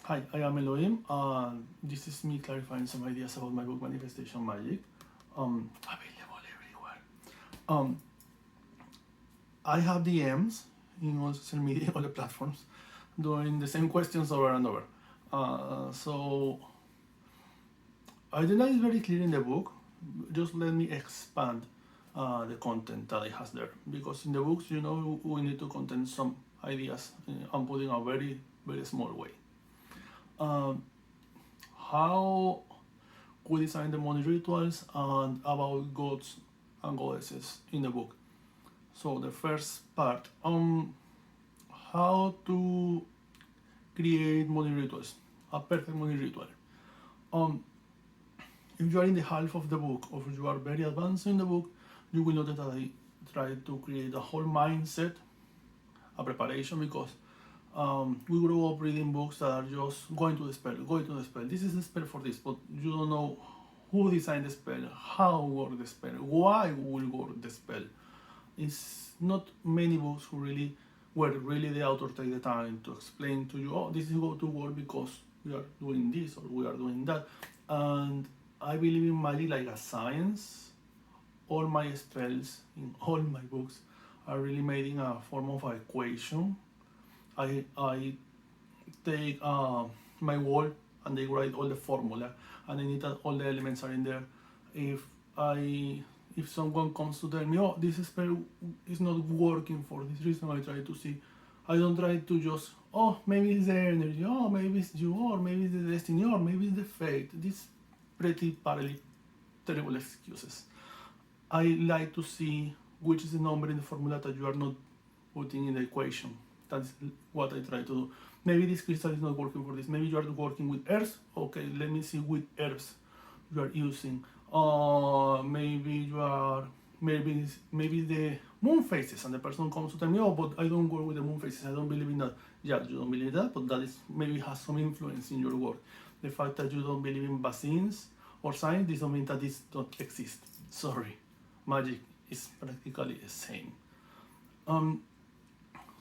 Hi, I am Elohim. This is me clarifying some ideas about my book Manifestation Magic. Available everywhere. Um, I have DMs in all social media, all the platforms, doing the same questions over and over. So I think that is very clear in the book. Just let me expand the content that it has there, because in the books, we need to contain some ideas and put in a very, very small way. Um, how we design the money rituals and about gods and goddesses in the book. So the first part, how to create money rituals, a perfect money ritual. Um, if you are in the half of the book, or if you are very advanced in the book, you will notice that I try to create a whole mindset, a preparation, because we grow up reading books that are just going to the spell, going to the spell. This is the spell for this, but you don't know who designed the spell, how work the spell, why will work the spell. It's not many books who really, where really the author take the time to explain to you, oh, this is going to work because we are doing this or we are doing that. And I believe in magic like a science. All my spells in all my books are really made in a form of an equation. I take my wall and they write all the formula, and I need that all the elements are in there. If I if someone comes to tell me, oh, this spell is not working for this reason, I try to see. I don't try to just, oh, maybe it's the energy, oh, maybe it's you, or maybe it's the destiny, or maybe it's the fate. These pretty partly terrible excuses. I like to see which is the number in the formula that you are not putting in the equation. That's what I try to do. Maybe this crystal is not working for this. Maybe you are working with herbs. Okay, let me see which herbs you are using. Maybe you are maybe the moon phases, and the person comes to tell me, oh, but I don't work with the moon phases. I don't believe in that. Yeah, you don't believe that, but that is maybe has some influence in your work. The fact that you don't believe in vaccines or science doesn't mean that this don't exist. Sorry, magic is practically the same. Um,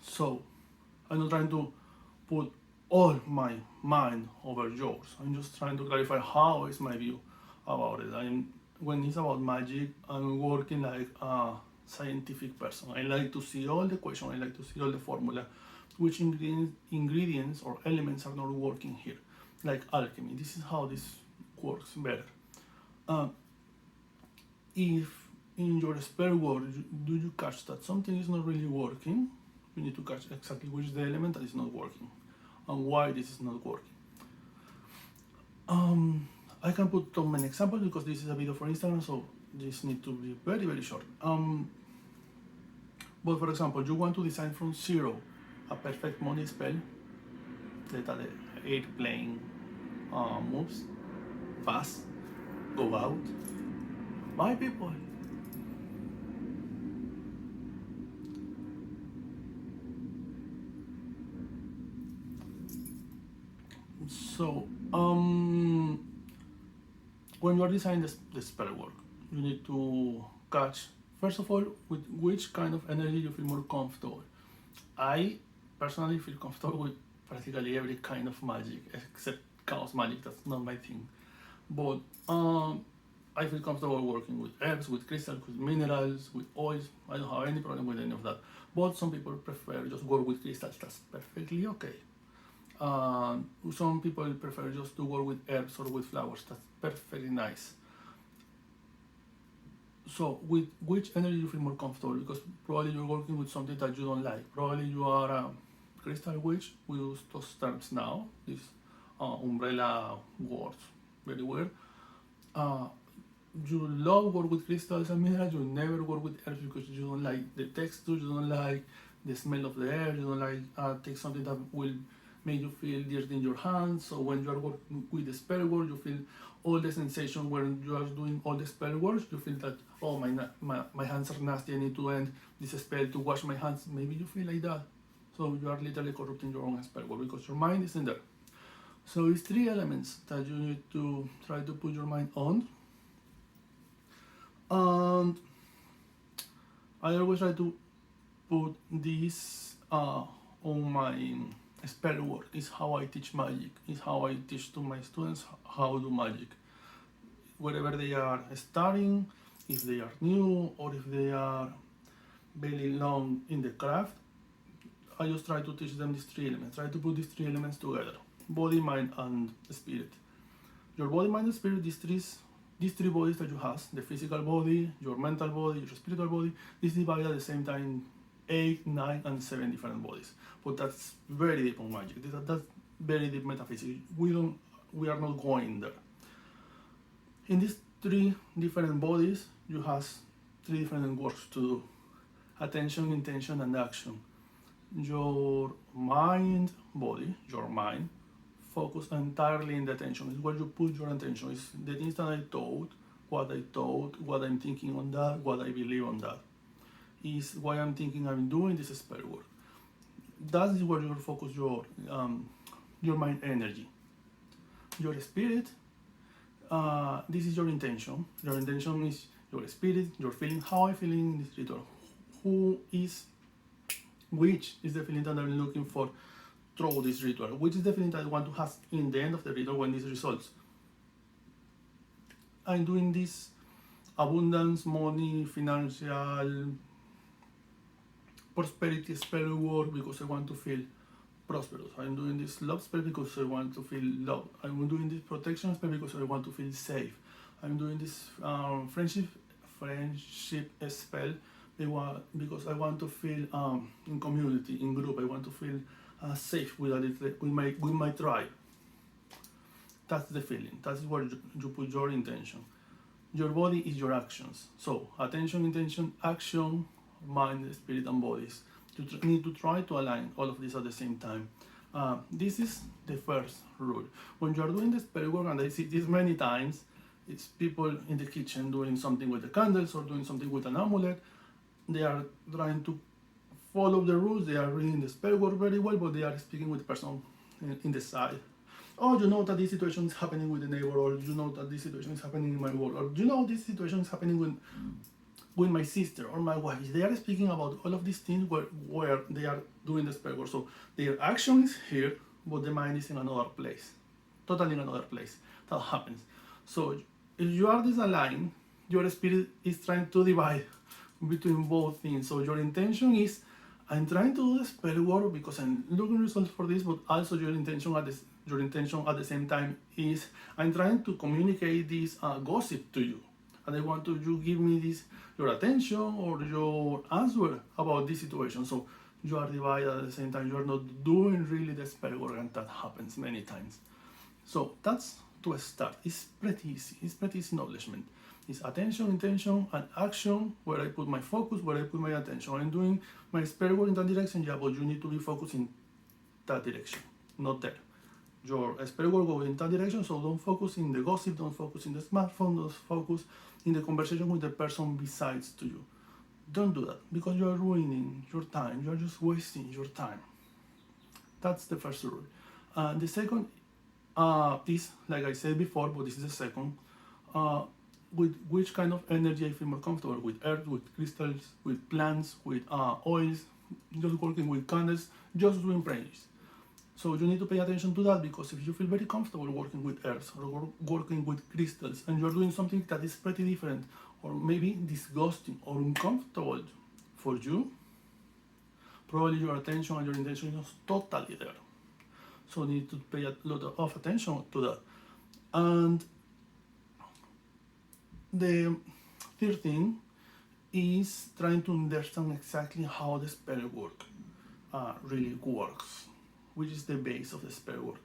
so I'm not trying to put all my mind over yours. I'm just trying to clarify how is my view about it. When it's about magic, I'm working like a scientific person. I like to see all the questions. I like to see all the formula, which ingredients or elements are not working here, like alchemy. This is how this works better. Uh, if in your spell work do you catch that something is not really working, you need to catch exactly which is the element that is not working and why this is not working. I can put too many examples because this is a video for Instagram, so this need to be very, very short. But for example, you want to design from zero a perfect money spell that are the 8 playing moves, pass, go out, bye people. So, when you are designing the spell work, you need to catch, first of all, with which kind of energy you feel more comfortable. I personally feel comfortable with practically every kind of magic except chaos magic. That's not my thing. But I feel comfortable working with herbs, with crystals, with minerals, with oils. I don't have any problem with any of that. But some people prefer just work with crystals. That's perfectly okay. Some people prefer just to work with herbs or with flowers. That's perfectly nice. So, with which energy you feel more comfortable? Because probably you're working with something that you don't like. Probably you are a crystal witch. We use those terms now. These umbrella words, very weird. Uh, you love work with crystals and minerals. You never work with herbs because you don't like the texture. You don't like the smell of the herb. You don't like take something that will make you feel dirty in your hands. So when you are working with the spell work, you feel all the sensation when you are doing all the spell work. You feel that, oh, my hands are nasty. I need to end this spell to wash my hands. Maybe you feel like that. So you are literally corrupting your own spell work because your mind is in there. So it's 3 elements that you need to try to put your mind on. And I always try to put this on my spell work. It's how I teach magic. It's how I teach to my students how to do magic. Wherever they are starting, if they are new or if they are very long in the craft, I just try to teach them these three elements. Try to put these three elements together: body, mind, and spirit. Your body, mind, and spirit. These three bodies that you have: the physical body, your mental body, your spiritual body. This divided at the same time 8, 9, and 7 different bodies. But that's very deep on magic. That's very deep metaphysics. We are not going there. In these three different bodies, you have three different works to do: attention, intention, and action. Your mind, body, your mind, focus entirely in the attention. It's where you put your attention. It's the things that I thought, what I'm thinking on that, what I believe on that. Is why I'm thinking I'm doing this spell work. That is where you focus your mind energy. Your spirit, this is your intention. Your intention is your spirit, your feeling, how I'm feeling in this ritual. Which is the feeling that I'm looking for through this ritual? Which is the feeling that I want to have in the end of the ritual when this results? I'm doing this abundance, money, financial, prosperity spell work because I want to feel prosperous. I'm doing this love spell because I want to feel love. I'm doing this protection spell because I want to feel safe. I'm doing this friendship spell because I want to feel in community, in group. I want to feel safe with my tribe. That's the feeling. That's where you put your intention. Your body is your actions. So attention, intention, action, mind, spirit, and bodies. You need to try to align all of this at the same time. This is the first rule. When you are doing the spell work, and I see this many times, it's people in the kitchen doing something with the candles or doing something with an amulet. They are trying to follow the rules. They are reading the spell work very well, but they are speaking with the person in the side. Oh, you know that this situation is happening with the neighbor, or you know that this situation is happening in my world, or you know this situation is happening with my sister or my wife. They are speaking about all of these things where they are doing the spell work. So their action is here, but the mind is in another place, totally in another place. That happens. So if you are disaligned, your spirit is trying to divide between both things. So your intention is, I'm trying to do the spell work because I'm looking results for this, but also your intention at the same time is, I'm trying to communicate this gossip to you, and I want you give me your attention or your answer about this situation. So you are divided at the same time. You are not doing really the spell work, and that happens many times. So that's to start. It's pretty easy. It's pretty easy acknowledgement. It's attention, intention, and action, where I put my focus, where I put my attention. I'm doing my spell work in that direction, yeah, but you need to be focused in that direction, not there. Your spell work goes in that direction, so don't focus in the gossip, don't focus in the smartphone, don't focus in the conversation with the person besides to you. Don't do that, because you are ruining your time. You are just wasting your time. That's the first rule. The second is, like I said before, but this is the second, with which kind of energy I feel more comfortable, with earth, with crystals, with plants, with oils, just working with candles, just doing prayers. So you need to pay attention to that, because if you feel very comfortable working with earth or working with crystals, and you're doing something that is pretty different or maybe disgusting or uncomfortable for you, probably your attention and your intention is totally there. So you need to pay a lot of attention to that. And the third thing is trying to understand exactly how the spell work really works, which is the base of the spell work.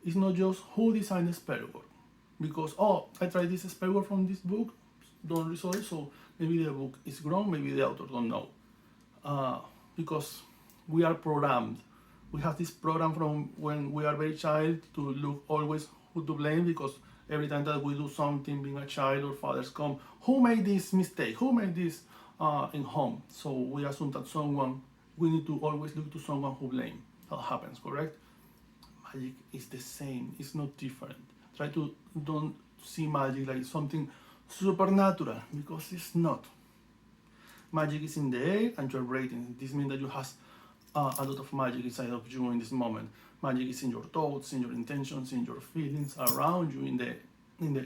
It's not just who designed the spell work, because, oh, I tried this spell work from this book, don't resolve, so maybe the book is wrong, maybe the author don't know. Because we are programmed. We have this program from when we are very child to look always who to blame, because every time that we do something, being a child, or fathers come, who made this mistake? Who made this in home? So we assume that we need to always look to someone who blame. That happens, correct? Magic is the same, it's not different. Try to don't see magic like something supernatural, because it's not. Magic is in the air and you're breathing. This means that you have a lot of magic inside of you in this moment. Magic is in your thoughts, in your intentions, in your feelings, around you, in the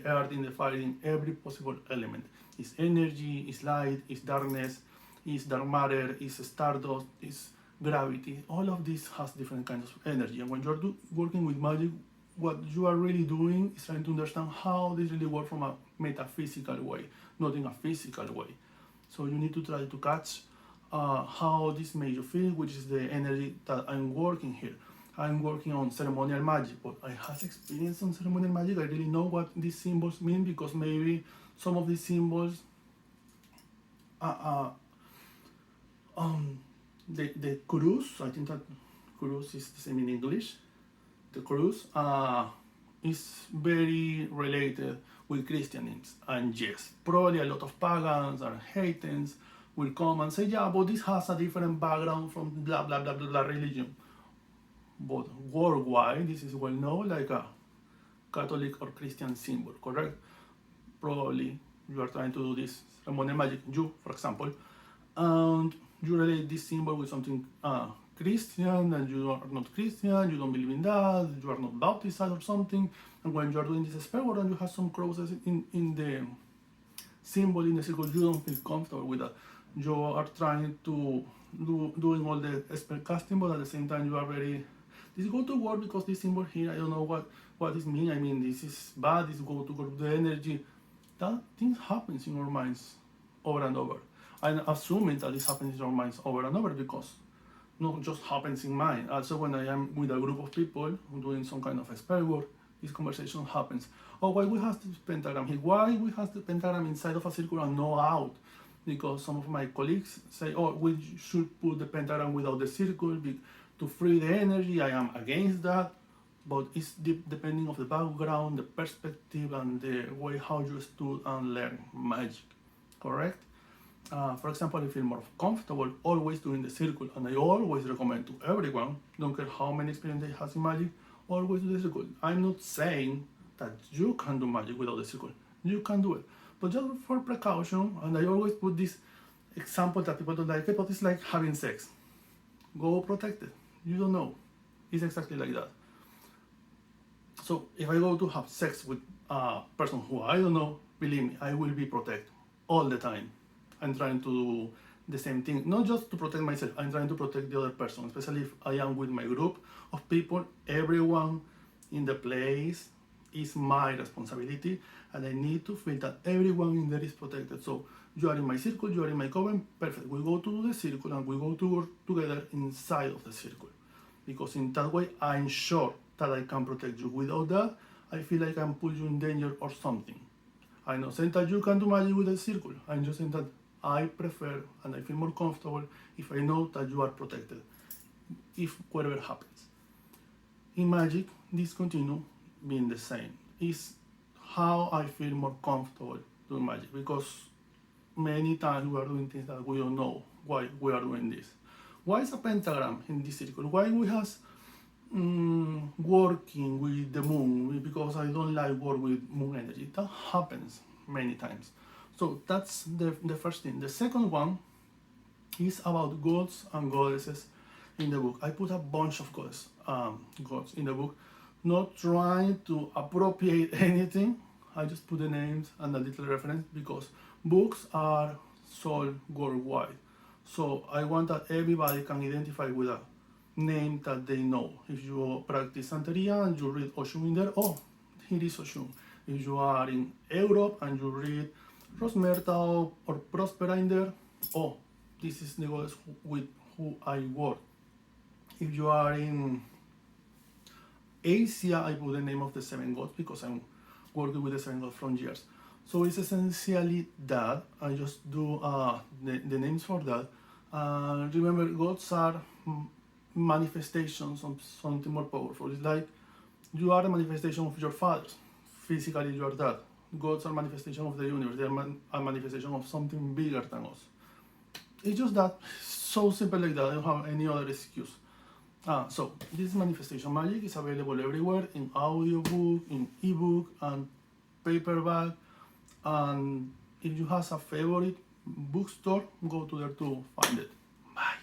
earth, in the fire, in every possible element. It's energy, it's light, it's darkness, it's dark matter, it's stardust, it's gravity. All of this has different kinds of energy. And when you're working with magic, what you are really doing is trying to understand how this really works from a metaphysical way, not in a physical way. So you need to try to catch how this makes you feel, which is the energy that I'm working here. I'm working on ceremonial magic, but I have experience on ceremonial magic. I really know what these symbols mean because maybe some of these symbols, the cruise, I think that cruise is the same in English. The cruise is very related with Christianism, and yes, probably a lot of pagans and heathens will come and say, yeah, but this has a different background from blah blah blah blah, blah religion. But worldwide, this is well known like a Catholic or Christian symbol, correct? Probably you are trying to do this ceremonial magic, you, for example, and you relate this symbol with something Christian, and you are not Christian, you don't believe in that, you are not Baptist or something, and when you are doing this spell work and you have some crosses in the symbol, in the circle, you don't feel comfortable with that. You are trying to doing all the spell casting, but at the same time you are very, this go to work because this symbol here, I don't know what this means. I mean, this is bad, this go to work, the energy. That things happens in our minds over and over. I'm assuming that this happens in our minds over and over because not just happens in mine. Also, when I am with a group of people doing some kind of a spell work, this conversation happens. Oh, why we have this pentagram here? Why we have the pentagram inside of a circle and not out? Because some of my colleagues say, oh, we should put the pentagram without the circle to free the energy. I am against that, but it's depending on the background, the perspective, and the way how you stood and learn magic, correct? For example, I feel more comfortable always doing the circle, and I always recommend to everyone, don't care how many experience they have in magic, always do the circle. I'm not saying that you can do magic without the circle. You can do it, but just for precaution, and I always put this example that people don't like it, but it's like having sex. Go protected. You don't know. It's exactly like that. So if I go to have sex with a person who I don't know, believe me, I will be protected all the time. I'm trying to do the same thing, not just to protect myself, I'm trying to protect the other person, especially if I am with my group of people. Everyone in the place is my responsibility, and I need to feel that everyone in there is protected. So you are in my circle, you are in my coven, perfect. We go to the circle and we go to work together inside of the circle, because in that way I'm sure that I can protect you. Without that, I feel like I can put you in danger or something. I'm not saying that you can do magic with a circle. I'm just saying that I prefer and I feel more comfortable if I know that you are protected, if whatever happens. In magic, this continue being the same. It's how I feel more comfortable doing magic, because many times we are doing things that we don't know why we are doing this. Why is a pentagram in this circle? Why we have working with the moon? Because I don't like work with moon energy. That happens many times. So that's the first thing. The second one is about gods and goddesses in the book. I put a bunch of gods in the book, not trying to appropriate anything. I just put the names and a little reference because books are sold worldwide. So I want that everybody can identify with a name that they know. If you practice Santeria and you read Oshun in there, oh, here is Oshun. If you are in Europe and you read Rosmerta or Prospera in there, oh, this is the goddess with who I work. If you are in Asia, I put the name of the seven gods because I'm working with the seven gods from years. So it's essentially that. I just do the names for that. Remember, gods are manifestations of something more powerful. It's like you are a manifestation of your fathers. Physically, you are that. Gods are manifestation of the universe. They are a manifestation of something bigger than us. It's just that, so simple like that. I don't have any other excuse. So this manifestation magic is available everywhere, in audiobook, in ebook, and paperback. And if you have a favorite bookstore, go to there to find it. Bye.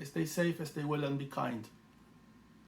Stay safe, stay well, and be kind.